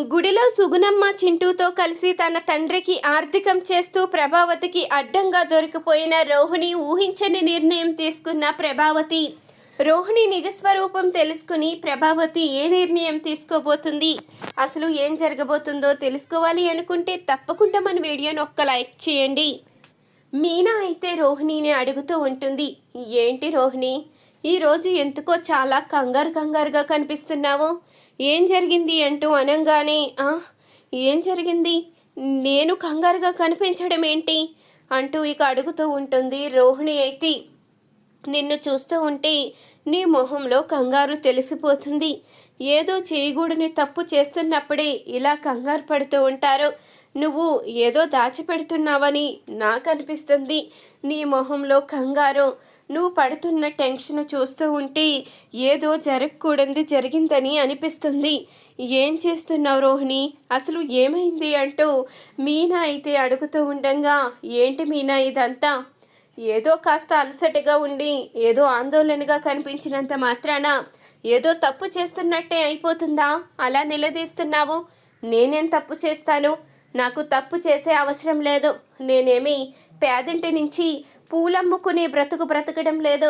గుడిలో సుగుణమ్మ చింటూతో కలిసి తన తండ్రికి ఆర్థికం చేస్తూ ప్రభావతికి అడ్డంగా దొరికిపోయిన రోహిణి ఊహించని నిర్ణయం తీసుకున్న ప్రభావతి. రోహిణి నిజస్వరూపం తెలుసుకుని ప్రభావతి ఏ నిర్ణయం తీసుకోబోతుంది, అసలు ఏం జరగబోతుందో తెలుసుకోవాలి అనుకుంటే తప్పకుండా మన వీడియోని ఒక్క లైక్ చేయండి. మీనా అయితే రోహిణిని అడుగుతూ ఉంటుంది, ఏంటి రోహిణి ఈరోజు ఎందుకో చాలా కంగారుగా కనిపిస్తున్నావు, ఏం జరిగింది అంటూ అనగానే ఏం జరిగింది, నేను కంగారుగా కనిపించడం ఏంటి అంటూ ఇక అడుగుతూ ఉంటుంది రోహిణి. అయితే నిన్ను చూస్తూ ఉంటే నీ మొహంలో కంగారు తెలిసిపోతుంది, ఏదో చేయకూడని తప్పు చేస్తున్నప్పుడే ఇలా కంగారు పడుతూ ఉంటారు, నువ్వు ఏదో దాచిపెడుతున్నావని నాకు అనిపిస్తుంది. నీ మొహంలో కంగారు, నువ్వు పడుతున్న టెన్షన్ చూస్తూ ఉంటే ఏదో జరగకూడదు జరిగిందని అనిపిస్తుంది. ఏం చేస్తున్నావు రోహిణి, అసలు ఏమైంది అంటూ మీనా అయితే అడుగుతూ ఉండగా, ఏంటి మీనా ఇదంతా, ఏదో కాస్త అలసటగా ఉండి ఏదో ఆందోళనగా కనిపించినంత మాత్రాన ఏదో తప్పు చేస్తున్నట్టే అయిపోతుందా, అలా నిలదీస్తున్నావు? నేనేం తప్పు చేస్తాను, నాకు తప్పు చేసే అవసరం లేదు, నేనేమి పేదింటి నుంచి పూలమ్ముకునే బ్రతకడం లేదు,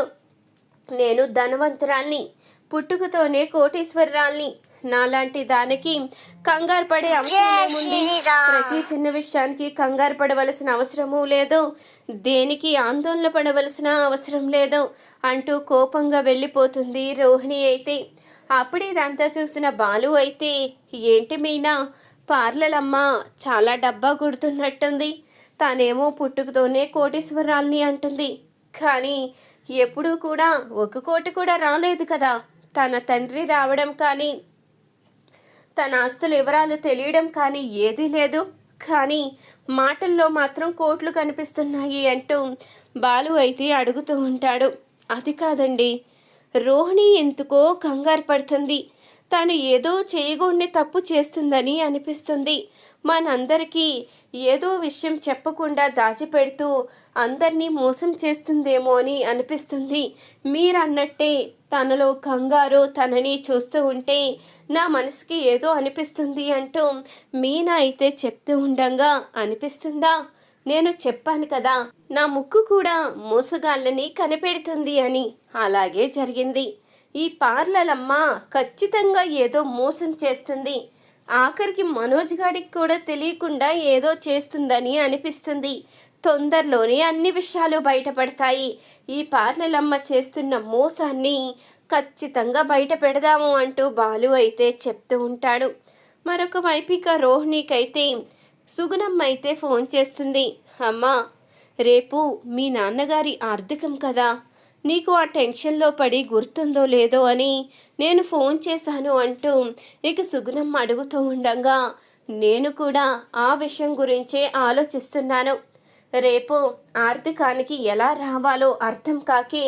నేను ధనవంతురాల్ని, పుట్టుకతోనే కోటీశ్వరరాల్ని, నాలాంటి దానికి కంగారు పడే అవసరం ఏముంది, ప్రతి చిన్న విషయానికి కంగారు పడవలసిన అవసరమూ లేదు, దేనికి ఆందోళన పడవలసిన అవసరం లేదు అంటూ కోపంగా వెళ్ళిపోతుంది రోహిణి. అయితే అప్పుడు ఇదంతా చూసిన బాలు అయితే, ఏంటి మీనా పార్లలమ్మ చాలా డబ్బా కొడుతున్నట్టుంది, తానేమో పుట్టుకతోనే కోటీశ్వరాల్ని అంటుంది, కానీ ఎప్పుడూ కూడా 1 కోటి కూడా రాలేదు కదా, తన తండ్రి రావడం కానీ తన ఆస్తుల వివరాలు తెలియడం కానీ ఏదీ లేదు, కానీ మాటల్లో మాత్రం కోట్లు కనిపిస్తున్నాయి అంటూ బాలు అయితే అడుగుతూ ఉంటాడు. అది కాదండి, రోహిణి ఎందుకో కంగారు పడుతుంది, తను ఏదో చేయకూడని తప్పు చేస్తుందని అనిపిస్తుంది, మనందరికీ ఏదో విషయం చెప్పకుండా దాచిపెడుతూ అందరినీ మోసం చేస్తుందేమో అని అనిపిస్తుంది. మీరన్నట్టే తనలో కంగారు, తనని చూస్తూ ఉంటే నా మనసుకి ఏదో అనిపిస్తుంది అంటూ మీనా అయితే చెప్తూ ఉండగా, అనిపిస్తుందా, నేను చెప్పాను కదా నా ముక్కు కూడా మోసగాళ్ళని కనిపెడుతుంది అని, అలాగే జరిగింది. ఈ పార్లలమ్మ ఖచ్చితంగా ఏదో మోసం చేస్తుంది, ఆఖరికి మనోజ్ గాడికి కూడా తెలియకుండా ఏదో చేస్తుందని అనిపిస్తుంది, తొందరలోనే అన్ని విషయాలు బయటపడతాయి, ఈ పార్లలమ్మ చేస్తున్న మోసాన్ని ఖచ్చితంగా బయట పెడదాము అంటూ బాలు అయితే చెప్తూ ఉంటాడు. మరొక వైపిక రోహిణికైతే సుగుణమ్మ అయితే ఫోన్ చేస్తుంది, అమ్మా రేపు మీ నాన్నగారి ఆర్థికం కదా, నీకు ఆ టెన్షన్లో పడి గుర్తుందో లేదో అని నేను ఫోన్ చేశాను అంటూ ఇక సుగుణమ్మ అడుగుతూ ఉండగా, నేను కూడా ఆ విషయం గురించే ఆలోచిస్తున్నాను, రేపు ఆర్థికానికి ఎలా రావాలో అర్థం కాకే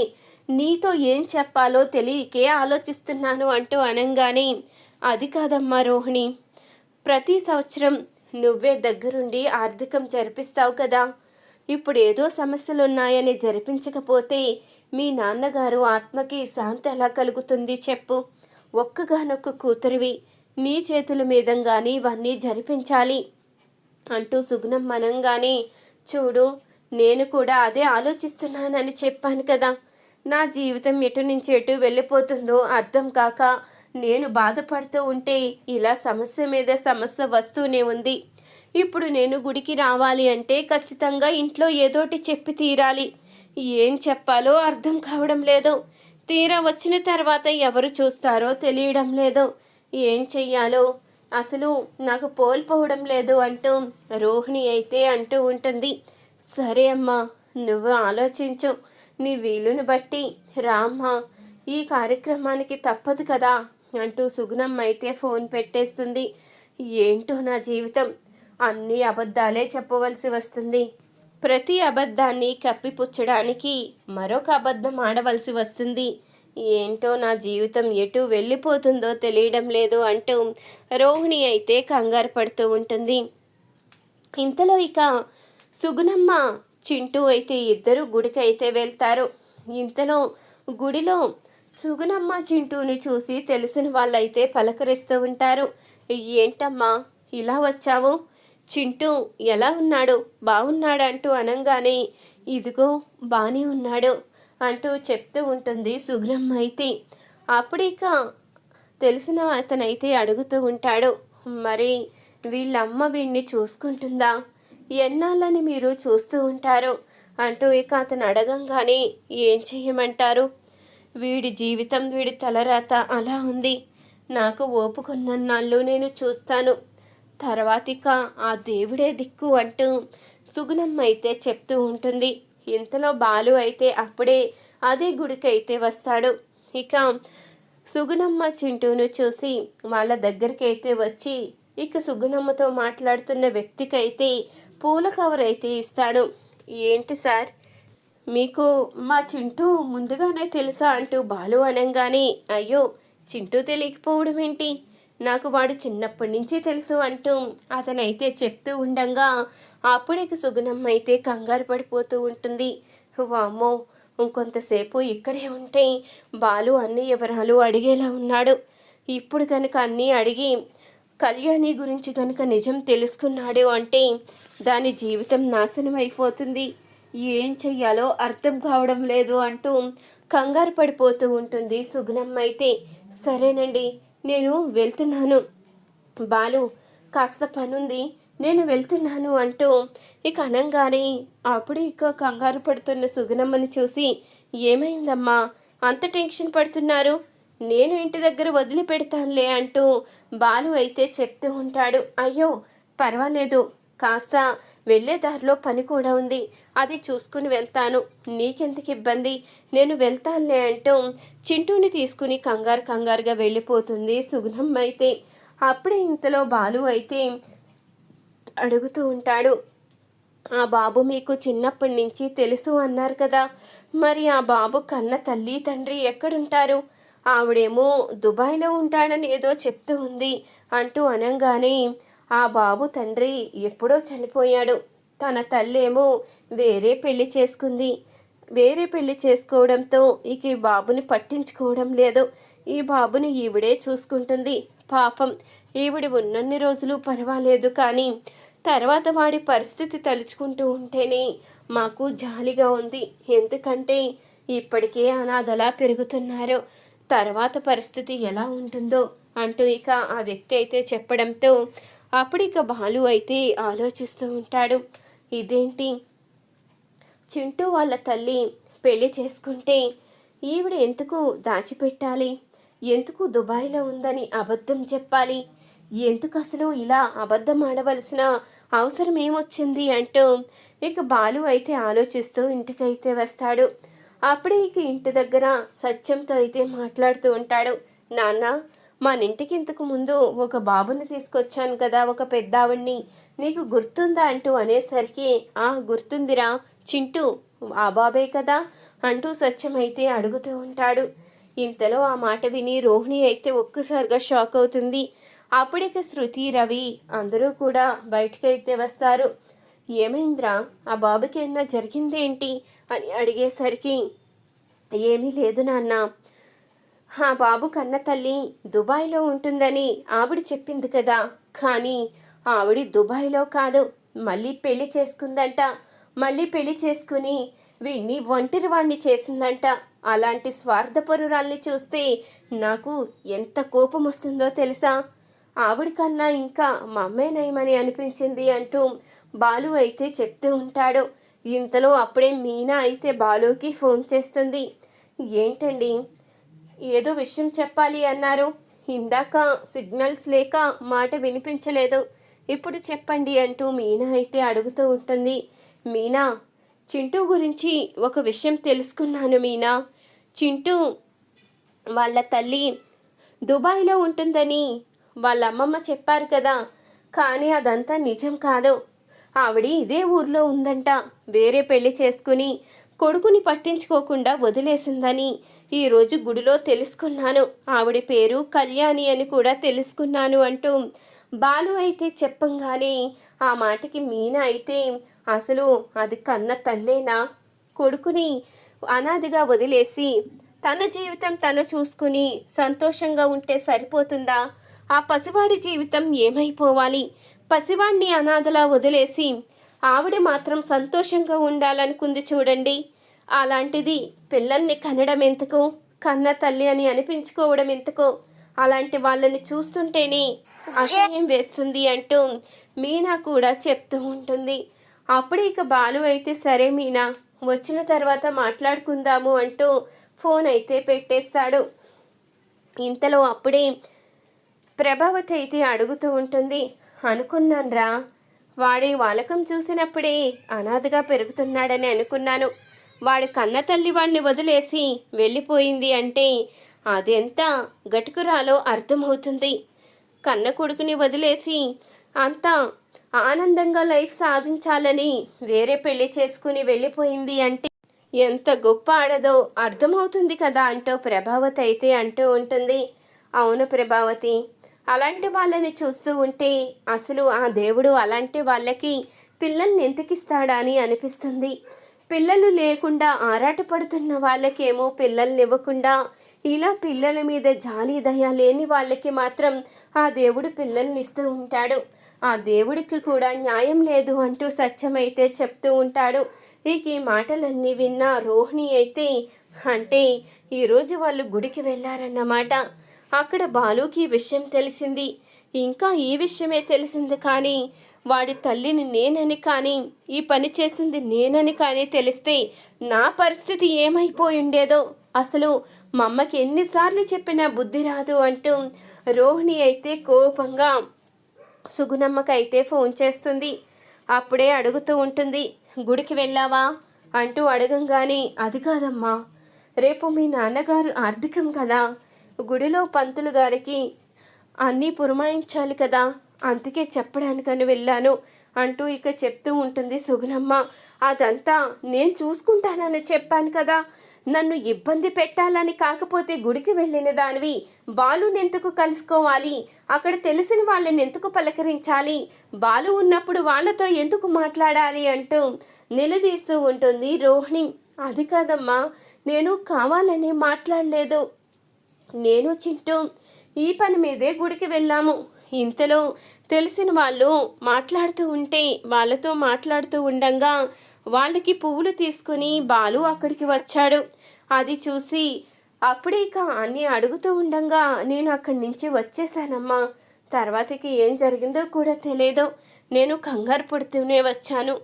నీతో ఏం చెప్పాలో తెలియకే ఆలోచిస్తున్నాను అంటూ అనగానే, అది కాదమ్మా రోహిణి, ప్రతి సంవత్సరం నువ్వే దగ్గరుండి ఆర్థికం జరిపిస్తావు కదా, ఇప్పుడు ఏదో సమస్యలున్నాయని జరిపించకపోతే మీ నాన్నగారు ఆత్మకి శాంతి ఎలా కలుగుతుంది చెప్పు, ఒక్కగానొక్క కూతురివి, నీ చేతుల మీదంగానే ఇవన్నీ జరిపించాలి అంటూ సుగుణం మనంగానే, చూడు నేను కూడా అదే ఆలోచిస్తున్నానని చెప్పాను కదా, నా జీవితం ఎటు నుంచి ఎటు వెళ్ళిపోతుందో అర్థం కాక నేను బాధపడుతూ ఉంటే ఇలా సమస్య మీద సమస్య వస్తూనే ఉంది, ఇప్పుడు నేను గుడికి రావాలి అంటే ఖచ్చితంగా ఇంట్లో ఏదోటి చెప్పి తీరాలి, ఏం చెప్పాలో అర్థం కావడం లేదు, తీరా వచ్చిన తర్వాత ఎవరు చూస్తారో తెలియడం లేదు, ఏం చెయ్యాలో అసలు నాకు కోల్పోవడం లేదు అంటూ రోహిణి అయితే అంటూ ఉంటుంది. సరే అమ్మా, నువ్వు ఆలోచించు, నీ వీలుని బట్టి రామ్మా, ఈ కార్యక్రమానికి తప్పదు కదా అంటూ సుగుణమ్మ అయితే ఫోన్ పెట్టేస్తుంది. ఏంటో నా జీవితం, అన్ని అబద్ధాలే చెప్పవలసి వస్తుంది, ప్రతి అబద్ధాన్ని కప్పిపుచ్చడానికి మరొక అబద్ధం ఆడవలసి వస్తుంది, ఏంటో నా జీవితం ఎటు వెళ్ళిపోతుందో తెలియడం లేదు అంటూ రోహిణి అయితే కంగారు పడుతూ ఉంటుంది. ఇంతలో ఇక సుగుణమ్మ చింటూ అయితే ఇద్దరు గుడికి అయితే వెళ్తారు. ఇంతలో గుడిలో సుగుణమ్మ చింటూని చూసి తెలిసిన వాళ్ళైతే పలకరిస్తూ ఉంటారు. ఏంటమ్మా ఇలా వచ్చావు? చింటూ ఎలా ఉన్నాడు? బాగున్నాడు అంటూ అనంగానే ఇదిగో బానే ఉన్నాడు అంటూ చెప్తూ ఉంటుంది సుగుణమ్మ అయితే. అప్పుడిక తెలిసిన అతనైతే అడుగుతూ ఉంటాడు, మరి వీళ్ళమ్మ వీడిని చూసుకుంటుందా? ఎన్నాళ్ళని మీరు చూస్తూ ఉంటారు అంటూ ఇక అతను అడగంగానే ఏం చెయ్యమంటారు? వీడి జీవితం వీడి తలరాత అలా ఉంది. నాకు ఓపుకున్నన్నాళ్ళు నేను చూస్తాను, తర్వాతిక ఆ దేవుడే దిక్కు అంటూ సుగుణమ్మ అయితే చెప్తూ ఉంటుంది. ఇంతలో బాలు అయితే అప్పుడే అదే గుడికైతే వస్తాడు. ఇక సుగుణమ్మ చింటూను చూసి వాళ్ళ దగ్గరికి అయితే వచ్చి ఇక సుగుణమ్మతో మాట్లాడుతున్న వ్యక్తికైతే పూల కవర్ అయితే ఇస్తాడు. ఏంటి సార్, మీకు మా చింటూ ముందుగానే తెలుసా అంటూ బాలు అనంగానే అయ్యో చింటూ తెలియకపోవడం ఏంటి, నాకు వాడు చిన్నప్పటి నుంచి తెలుసు అంటూ అతనైతే చెప్తూ ఉండంగా అప్పుడే సుగుణమ్మ అయితే కంగారు పడిపోతూ ఉంటుంది. వామ్మో, ఇంకొంతసేపు ఇక్కడే ఉంటే బాలు అన్ని వివరాలు అడిగేలా ఉన్నాడు. ఇప్పుడు కనుక అన్నీ అడిగి కళ్యాణి గురించి కనుక నిజం తెలుసుకున్నాడు అంటే దాని జీవితం నాశనం అయిపోతుంది. ఏం చెయ్యాలో అర్థం కావడం లేదు అంటూ కంగారు పడిపోతూ ఉంటుంది సుగుణమ్మ అయితే. సరేనండి, నేను వెళ్తున్నాను బాలు, కాస్త పనుంది, నేను వెళ్తున్నాను అంటూ ఇక అనంగానే అప్పుడు ఇక కంగారు పడుతున్న సుగుణమ్మని చూసి ఏమైందమ్మా అంత టెన్షన్ పడుతున్నారు? నేను ఇంటి దగ్గర వదిలిపెడతానులే అంటూ బాలు అయితే చెప్తూ ఉంటాడు. అయ్యో పర్వాలేదు, కాస్త వెళ్ళే దారిలో పని కూడా ఉంది, అది చూసుకుని వెళ్తాను, నీకెందుకు ఇబ్బంది, నేను వెళ్తానులే అంటూ చింటూని తీసుకుని కంగారుగా వెళ్ళిపోతుంది సుగుణమ్మ అయితే. అప్పుడే ఇంతలో బాలు అయితే అడుగుతూ ఉంటాడు, ఆ బాబు మీకు చిన్నప్పటి నుంచి తెలుసు అన్నారు కదా, మరి ఆ బాబు కన్న తల్లి తండ్రి ఎక్కడుంటారు? ఆవిడేమో దుబాయ్లో ఉంటాడని ఏదో చెప్తూ ఉంది అంటూ అనంగానే ఆ బాబు తండ్రి ఎప్పుడో చనిపోయాడు, తన తల్లేమో వేరే పెళ్లి చేసుకుంది. వేరే పెళ్లి చేసుకోవడంతో ఇక ఈ బాబుని పట్టించుకోవడం లేదు. ఈ బాబుని ఈవిడే చూసుకుంటుంది. పాపం ఈవిడి ఉన్నన్ని రోజులు పర్వాలేదు, కానీ తర్వాత వాడి పరిస్థితి తలుచుకుంటూ ఉంటేనే మాకు జాలిగా ఉంది. ఎందుకంటే ఇప్పటికే అనాథలా పెరుగుతున్నారు, తర్వాత పరిస్థితి ఎలా ఉంటుందో అంటూ ఇక ఆ వ్యక్తి అయితే చెప్పడంతో అప్పుడు ఇక బాలు అయితే ఆలోచిస్తూ ఉంటాడు. ఇదేంటి, చింటూ వాళ్ళ తల్లి పెళ్లి చేసుకుంటే ఈవిడ ఎందుకు దాచిపెట్టాలి, ఎందుకు దుబాయ్లో ఉందని అబద్ధం చెప్పాలి, ఎందుకు అసలు ఇలా అబద్ధం ఆడవలసిన అవసరం ఏమొచ్చింది అంటూ ఇక బాలు అయితే ఆలోచిస్తూ ఇంటికైతే వస్తాడు. అప్పుడే ఇక ఇంటి దగ్గర సత్యంతో అయితే మాట్లాడుతూ ఉంటాడు. నాన్న, మన ఇంటికి ఇంతకు ముందు ఒక బాబుని తీసుకొచ్చాను కదా, ఒక పెద్దావిడ్ని, నీకు గుర్తుందా అంటూ అనేసరికి గుర్తుందిరా చింటూ, ఆ బాబే కదా అంటూ సత్యం అయితే అడుగుతూ ఉంటాడు. ఇంతలో ఆ మాట విని రోహిణి అయితే ఒక్కసారిగా షాక్ అవుతుంది. అప్పుడిక శృతి, రవి అందరూ కూడా బయటకైతే వస్తారు. ఏమైందిరా, ఆ బాబుకి ఏమన్నా జరిగిందేంటి అని అడిగేసరికి ఏమీ లేదు నాన్న, ఆ బాబు కన్న తల్లి దుబాయ్లో ఉంటుందని ఆవిడ చెప్పింది కదా, కానీ ఆవిడ దుబాయ్లో కాదు, మళ్ళీ పెళ్లి చేసుకుందంట, మళ్ళీ పెళ్లి చేసుకుని వీడిని ఒంటరి వాణ్ణి చేసిందంట. అలాంటి స్వార్థపరురాల్ని చూస్తే నాకు ఎంత కోపం వస్తుందో తెలుసా, ఆవిడ కన్నా ఇంకా మా అమ్మే నయమని అనిపించింది అంటూ బాలు అయితే చెప్తూ ఉంటాడు. ఇంతలో అప్పుడే మీనా అయితే బాలుకి ఫోన్ చేస్తుంది. ఏంటండి, ఏదో విషయం చెప్పాలి అన్నారు, ఇందాక సిగ్నల్స్ లేక మాట వినిపించలేదు, ఇప్పుడు చెప్పండి అంటూ మీనా అయితే అడుగుతూ ఉంటుంది. మీనా, చింటూ గురించి ఒక విషయం తెలుసుకున్నాను మీనా. చింటూ వాళ్ళ తల్లి దుబాయ్లో ఉంటుందని వాళ్ళ అమ్మమ్మ చెప్పారు కదా, కానీ అదంతా నిజం కాదు. ఆవిడ ఇదే ఊర్లో ఉందంట, వేరే పెళ్లి చేసుకుని కొడుకుని పట్టించుకోకుండా వదిలేసిందని ఈరోజు గుడిలో తెలుసుకున్నాను. ఆవిడ పేరు కళ్యాణి అని కూడా తెలుసుకున్నాను అంటూ బాలు అయితే చెప్పంగానే ఆ మాటకి మీనా అయితే అసలు అది కన్న తల్లేనా, కొడుకుని అనాదిగా వదిలేసి తన జీవితం తను చూసుకుని సంతోషంగా ఉంటే సరిపోతుందా? ఆ పసివాడి జీవితం ఏమైపోవాలి? పసివాడిని అనాథలా వదిలేసి ఆవిడ మాత్రం సంతోషంగా ఉండాలనుకుంది చూడండి. అలాంటిది పిల్లల్ని కనడం ఎందుకు, కన్న తల్లి అని అనిపించుకోవడం ఎందుకు? అలాంటి వాళ్ళని చూస్తుంటేనే అసహ్యం వేస్తుంది అంటూ మీనా కూడా చెప్తూ ఉంటుంది. అప్పుడు ఇక బాలు అయితే సరే మీనా, వచ్చిన తర్వాత మాట్లాడుకుందాము అంటూ ఫోన్ అయితే పెట్టేస్తాడు. ఇంతలో అప్పుడే ప్రభావతి అయితే అడుగుతూ ఉంటుంది, అనుకున్నాన్రా, వాడి వాలకం చూసినప్పుడే అనాథగా పెరుగుతున్నాడని అనుకున్నాను. వాడి కన్న తల్లి వాడిని వదిలేసి వెళ్ళిపోయింది అంటే అదెంత గటుకురాలో అర్థమవుతుంది. కన్న కొడుకుని వదిలేసి అంత ఆనందంగా లైఫ్ సాధించాలని వేరే పెళ్లి చేసుకుని వెళ్ళిపోయింది అంటే ఎంత గొప్ప ఆడదో అర్థమవుతుంది కదా అంటూ ప్రభావతి అయితే అంటూ ఉంటుంది. అవును ప్రభావతి, అలాంటి వాళ్ళని చూస్తూ ఉంటే అసలు ఆ దేవుడు అలాంటి వాళ్ళకి పిల్లల్ని ఎంతకిస్తాడా అని అనిపిస్తుంది. పిల్లలు లేకుండా ఆరాటపడుతున్న వాళ్ళకేమో పిల్లల్ని ఇవ్వకుండా ఇలా పిల్లల మీద జాలి దయ లేని వాళ్ళకి మాత్రం ఆ దేవుడు పిల్లల్ని ఇస్తూ ఉంటాడు. ఆ దేవుడికి కూడా న్యాయం లేదు అంటూ సత్యమైతే చెప్తూ ఉంటాడు. ఇక ఈ మాటలన్నీ విన్న రోహిణి అయితే, అంటే ఈరోజు వాళ్ళు గుడికి వెళ్ళారన్నమాట. అక్కడ బాలుకి విషయం తెలిసింది. ఇంకా ఈ విషయమే తెలిసింది కానీ వాడి తల్లిని నేనని కానీ ఈ పని చేసింది నేనని కానీ తెలిస్తే నా పరిస్థితి ఏమైపోయి ఉండేదో, అసలు మా అమ్మకి ఎన్నిసార్లు చెప్పినా బుద్ధి రాదు అంటూ రోహిణి అయితే కోపంగా సుగుణమ్మకైతే ఫోన్ చేస్తుంది. అప్పుడే అడుగుతూ ఉంటుంది, గుడికి వెళ్ళావా అంటూ అడగంగానే, అది కాదమ్మా, రేపు మీ నాన్నగారు ఆర్థికం కదా, గుడిలో పంతులు గారికి అన్నీ పురమాయించాలి కదా, అందుకే చెప్పడానికని వెళ్ళాను అంటూ ఇక చెప్తూ ఉంటుంది సుగుణమ్మ. అదంతా నేను చూసుకుంటానని చెప్పాను కదా, నన్ను ఇబ్బంది పెట్టాలని కాకపోతే గుడికి వెళ్ళిన దానివి బాలుని ఎందుకు కలుసుకోవాలి, అక్కడ తెలిసిన వాళ్ళని ఎందుకు పలకరించాలి, బాలు ఉన్నప్పుడు వాళ్ళతో ఎందుకు మాట్లాడాలి అంటూ నిలదీస్తూ ఉంటుంది రోహిణి. అది కాదమ్మా, నేను కావాలని మాట్లాడలేదు, నేను చింటూ ఈ పని మీదే గుడికి వెళ్ళాము. ఇంతలో తెలిసిన వాళ్ళు మాట్లాడుతూ ఉంటే వాళ్ళతో మాట్లాడుతూ ఉండంగా వాళ్ళకి పువ్వులు తీసుకుని బాలు అక్కడికి వచ్చాడు. అది చూసి అప్పుడే ఇక అన్నీ అడుగుతూ ఉండంగా, నేను అక్కడి నుంచి వచ్చేసానమ్మా, తర్వాతకి ఏం జరిగిందో కూడా తెలియదు, నేను కంగారు పడుతూనే వచ్చాను,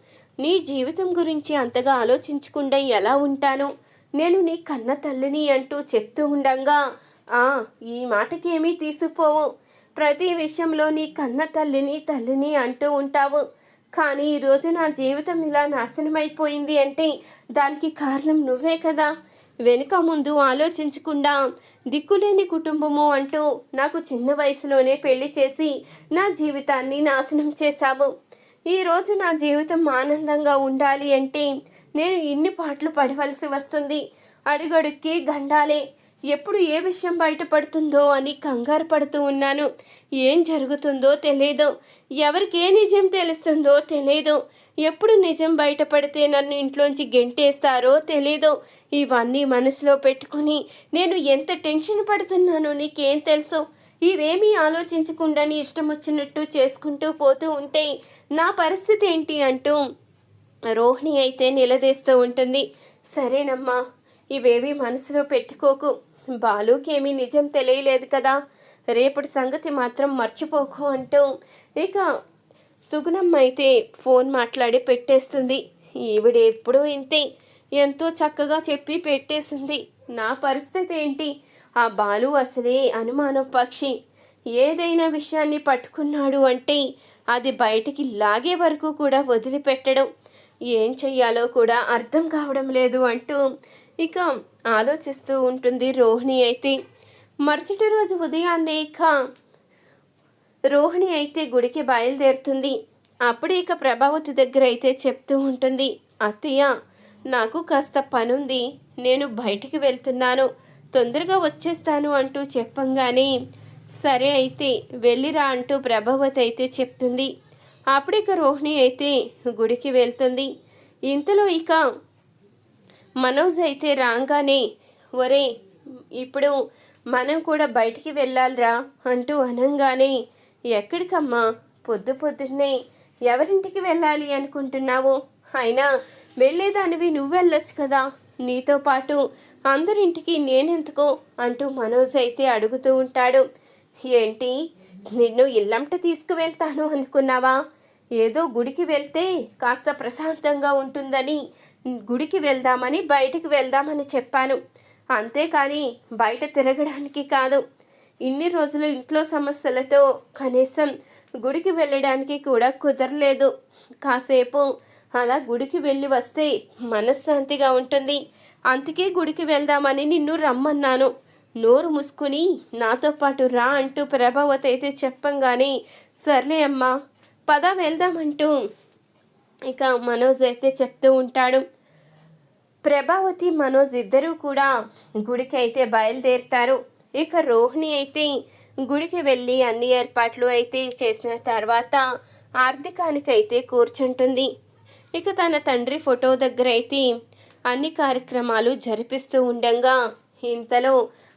నీ జీవితం గురించి అంతగా ఆలోచించకుండా ఎలా ఉంటాను, నేను నీ కన్న తల్లిని అంటూ చెప్తూ ఉండంగా, ఈ మాటకి ఏమీ తీసుకుపోవు, ప్రతి విషయంలో నీ కన్న తల్లిని అంటూ ఉంటావు, కానీ ఈరోజు నా జీవితం ఇలా నాశనమైపోయింది అంటే దానికి కారణం నువ్వే కదా, వెనుక ముందు ఆలోచించకుండా దిక్కులేని కుటుంబము అంటూ నాకు చిన్న వయసులోనే పెళ్లి చేసి నా జీవితాన్ని నాశనం చేశావు. ఈరోజు నా జీవితం ఆనందంగా ఉండాలి అంటే నేను ఇన్ని పాటలు పడవలసి వస్తుంది, అడుగడుక్కి గండాలే, ఎప్పుడు ఏ విషయం బయటపడుతుందో అని కంగారు పడుతూ ఉన్నాను, ఏం జరుగుతుందో తెలియదు, ఎవరికి ఏ నిజం తెలుస్తుందో తెలియదు, ఎప్పుడు నిజం బయటపడితే నన్ను ఇంట్లోంచి గెంటేస్తారో తెలీదు, ఇవన్నీ మనసులో పెట్టుకుని నేను ఎంత టెన్షన్ పడుతున్నానో నీకేం తెలుసు, ఇవేమీ ఆలోచించకుండా నీ ఇష్టం వచ్చినట్టు చేసుకుంటూ పోతూ ఉంటే నా పరిస్థితి ఏంటి అంటూ రోహిణి అయితే నిలదీస్తూ ఉంటుంది. సరేనమ్మా, ఇవేవి మనసులో పెట్టుకోకు, బాలుకి ఏమీ నిజం తెలియలేదు కదా, రేపటి సంగతి మాత్రం మర్చిపోకు అంటూ ఇక సుగుణమ్మ అయితే ఫోన్ మాట్లాడి పెట్టేస్తుంది. ఈవిడ ఎప్పుడూ ఇంతే, ఎంతో చక్కగా చెప్పి పెట్టేసింది. నా పరిస్థితి ఏంటి, ఆ బాలు అసలే అనుమానం పక్షి, ఏదైనా విషయాన్ని పట్టుకున్నాడు అంటే అది బయటికి లాగే వరకు కూడా వదిలిపెట్టడం, ఏం చెయ్యాలో కూడా అర్థం కావడం లేదు అంటూ ఇక ఆలోచిస్తూ ఉంటుంది రోహిణి అయితే. మరుసటి రోజు ఉదయాన్నే ఇక రోహిణి అయితే గుడికి బయలుదేరుతుంది. అప్పుడు ఇక ప్రభావతి దగ్గర అయితే చెప్తూ ఉంటుంది, అత్తయ్య, నాకు కాస్త పనుంది, నేను బయటికి వెళ్తున్నాను, తొందరగా వచ్చేస్తాను అంటూ చెప్పంగానే సరే అయితే వెళ్ళిరా అంటూ ప్రభావతి అయితే చెప్తుంది. అప్పుడు ఇక రోహిణి అయితే గుడికి వెళ్తుంది. ఇంతలో ఇక మనోజ్ అయితే రాగానే, ఒరే ఇప్పుడు మనం కూడా బయటికి వెళ్ళాలిరా అంటూ అనంగానే, ఎక్కడికమ్మా పొద్దు పొద్దున్నే ఎవరింటికి వెళ్ళాలి అనుకుంటున్నావు? అయినా వెళ్ళేదానివి నువ్వు వెళ్ళొచ్చు కదా, నీతో పాటు అందరింటికి నేనెందుకో అంటూ మనోజ్ అయితే అడుగుతూ ఉంటాడు. ఏంటి, నిన్ను ఇల్లంట తీసుకువెళ్తాను అనుకున్నావా? ఏదో గుడికి వెళ్తే కాస్త ప్రశాంతంగా ఉంటుందని గుడికి వెళ్దామని బయటికి వెళ్దామని చెప్పాను, అంతేకాని బయట తిరగడానికి కాదు. ఇన్ని రోజులు ఇంట్లో సమస్యలతో కనీసం గుడికి వెళ్ళడానికి కూడా కుదరలేదు. కాసేపు అలా గుడికి వెళ్ళి వస్తే మనశ్శాంతిగా ఉంటుంది, అందుకే గుడికి వెళ్దామని నిన్ను రమ్మన్నాను. నోరు మూసుకుని నాతో పాటు రా అంటూ ప్రభావతి అయితే చెప్పంగానే, సర్లే అమ్మా పద వెళ్దామంటూ ఇక మనోజ్ అయితే చెప్తూ ఉంటాడు. ప్రభావతి మనోజ్ ఇద్దరూ కూడా గుడికి అయితే బయలుదేరుతారు. ఇక రోహిణి అయితే గుడికి వెళ్ళి అన్ని ఏర్పాట్లు అయితే చేసిన తర్వాత ఆర్థికానికైతే కూర్చుంటుంది. ఇక తన తండ్రి ఫోటో దగ్గర అయితే అన్ని కార్యక్రమాలు జరిపిస్తూ ఉండగా ఇంతలో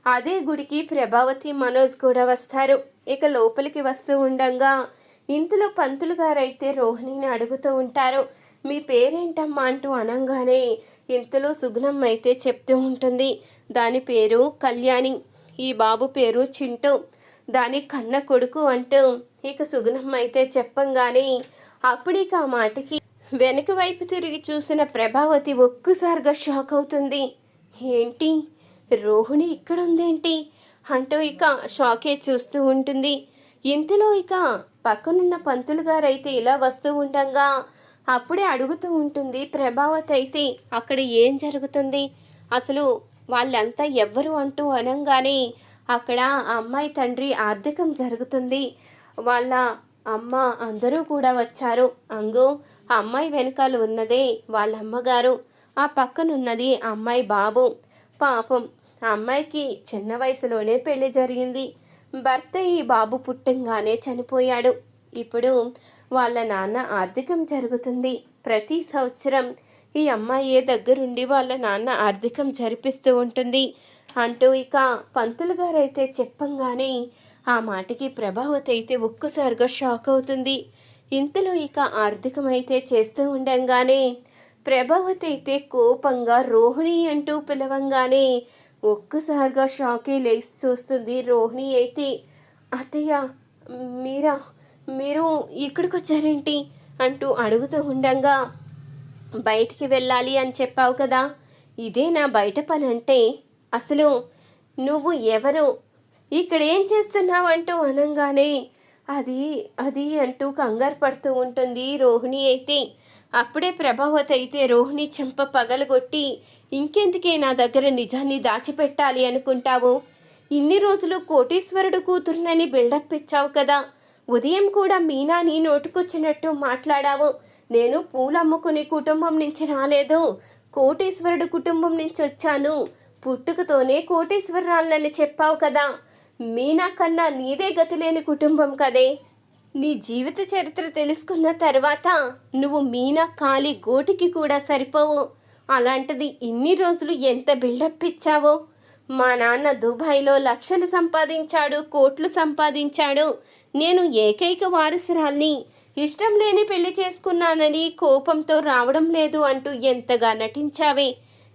అదే గుడికి ప్రభావతి మనోజ్ కూడా వస్తారు. ఇక లోపలికి వస్తూ ఉండగా ఇంతలో పంతులు గారైతే రోహిణిని అడుగుతూ ఉంటారు, మీ పేరేంటమ్మా అంటూ అనంగానే ఇంతలో సుగుణమ్మ అయితే చెప్తూ ఉంటుంది, దాని పేరు కళ్యాణి, ఈ బాబు పేరు చింటూ, దాని కన్న కొడుకు అంటూ ఇక సుగుణమ్మ అయితే చెప్పంగానే అప్పుడిక ఆ మాటకి వెనక వైపు తిరిగి చూసిన ప్రభావతి ఒక్కసారిగా షాక్ అవుతుంది. ఏంటి, రోహిణి ఇక్కడ ఉందేంటి అంటూ ఇక షాకే చూస్తూ ఉంటుంది. ఇంతలో ఇక పక్కనున్న పంతులు గారైతే ఇలా వస్తూ ఉండగా అప్పుడే అడుగుతూ ఉంటుంది ప్రభావతి అయితే, అక్కడ ఏం జరుగుతుంది, అసలు వాళ్ళంతా ఎవ్వరు అంటూ అనంగానే అక్కడ అమ్మాయి తండ్రి ఆర్థికం జరుగుతుంది, వాళ్ళ అమ్మ అందరూ కూడా వచ్చారు, అంగో అమ్మాయి వెనకాల ఉన్నదే వాళ్ళ అమ్మగారు, ఆ పక్కనున్నది అమ్మాయి బాబు. పాపం అమ్మాయికి చిన్న వయసులోనే పెళ్లి జరిగింది, భర్త ఈ బాబు పుట్టంగానే చనిపోయాడు. ఇప్పుడు వాళ్ళ నాన్న ఆర్థికం జరుగుతుంది, ప్రతి సంవత్సరం ఈ అమ్మాయి దగ్గరుండి వాళ్ళ నాన్న ఆర్థికం జరిపిస్తూ ఉంటుంది అంటూ ఇక పంతులు గారైతే చెప్పంగానే ఆ మాటకి ప్రభావతి అయితే ఒక్కసారిగా షాక్ అవుతుంది. ఇంతలో ఇక ఆర్థికం అయితే చేస్తూ ఉండంగానే ప్రభావతి అయితే కోపంగా రోహిణి అంటూ పిలవంగానే ఒక్కసారిగా షాకే లేచి చూస్తుంది. రోహిణి అయితే, అత్తయ్య మీరు ఇక్కడికి వచ్చారేంటి అంటూ అడుగుతూ ఉండంగా, బయటికి వెళ్ళాలి అని చెప్పావు కదా, ఇదే నా బయట పని అంటే, అసలు నువ్వు ఎవరు, ఇక్కడ ఏం చేస్తున్నావు అంటూ అనంగానే అది అంటూ కంగారు పడుతూ ఉంటుంది రోహిణి అయితే. అప్పుడే ప్రభావతి అయితే రోహిణి చెంప పగలగొట్టి, ఇంకెందుకే నా దగ్గర నిజాన్ని దాచిపెట్టాలి అనుకుంటావు, ఇన్ని రోజులు కోటీశ్వరుడు కూతురునని బిల్డప్ ఇచ్చావు కదా, ఉదయం కూడా మీనాని నోటుకొచ్చినట్టు మాట్లాడావు, నేను పూలమ్ముకునే కుటుంబం నుంచి రాలేదు, కోటీశ్వరుడు కుటుంబం నుంచి వచ్చాను, పుట్టుకతోనే కోటీశ్వరరాళ్ళని చెప్పావు కదా, మీనా కన్నా నీదే గతిలేని కుటుంబం కదే, నీ జీవిత చరిత్ర తెలుసుకున్న తర్వాత నువ్వు మీనా కాలి గోటికి కూడా సరిపోవు, అలాంటిది ఇన్ని రోజులు ఎంత బిల్డప్ ఇచ్చావో, మా నాన్న దుబాయ్లో లక్షలు సంపాదించాడు, కోట్లు సంపాదించాడు, నేను ఏకైక వారసురాల్ని, ఇష్టం లేని పెళ్లి చేసుకున్నానని కోపంతో రావడం లేదు అంటూ ఎంతగా నటించావే,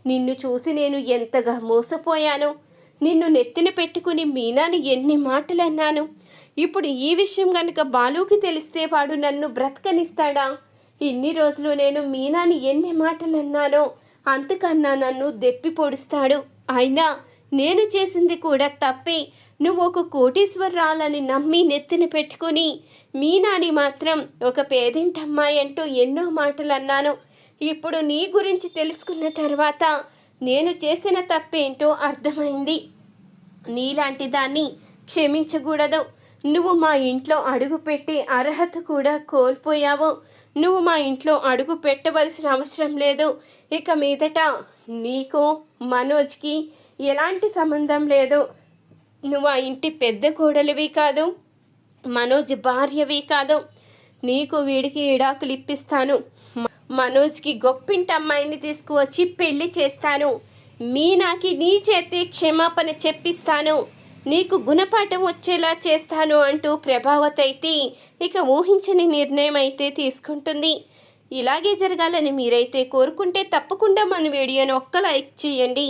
నిన్ను చూసి నేను ఎంతగా మోసపోయాను, నిన్ను నెత్తిన పెట్టుకుని మీనాని ఎన్ని మాటలు అన్నాను, ఇప్పుడు ఈ విషయం గనుక బాలుకి తెలిస్తే వాడు నన్ను బ్రతకనిస్తాడా, ఇన్ని రోజులు నేను మీనాని ఎన్ని మాటలు అన్నానో అంతకన్నా నన్ను దెప్పి పొడుస్తాడు, అయినా నేను చేసింది కూడా తప్పే, నువ్వు ఒక కోటీశ్వరరాలని నమ్మి నెత్తిన పెట్టుకుని మీనాని మాత్రం ఒక పేదింటమ్మాయి అంటూ ఎన్నో మాటలు అన్నాను, ఇప్పుడు నీ గురించి తెలుసుకున్న తర్వాత నేను చేసిన తప్పేంటో అర్థమైంది, నీలాంటి దాన్ని క్షమించకూడదు, నువ్వు మా ఇంట్లో అడుగు పెట్టి అర్హత కూడా కోల్పోయావు, నువ్వు మా ఇంట్లో అడుగు పెట్టవలసిన అవసరం లేదు, ఇక మీదట నీకు మనోజ్కి ఎలాంటి సంబంధం లేదు, నువ్వు ఆ ఇంటి పెద్ద కోడలివి కాదు, మనోజ్ భార్యవి కాదు, నీకు వీడికి విడాకులు ఇప్పిస్తాను, మనోజ్కి గొప్పింటి అమ్మాయిని తీసుకువచ్చి పెళ్లి చేస్తాను, మీనాకి నీ చేతే క్షమాపణ చెప్పిస్తాను, నీకు గుణపాఠం వచ్చేలా చేస్తాను అంటూ ప్రభావతి అయితే ఇక ఊహించని నిర్ణయం అయితే తీసుకుంటుంది. ఇలాగే జరగాలని మీరైతే కోరుకుంటే తప్పకుండా మన వీడియోని ఒక్క లైక్ చేయండి.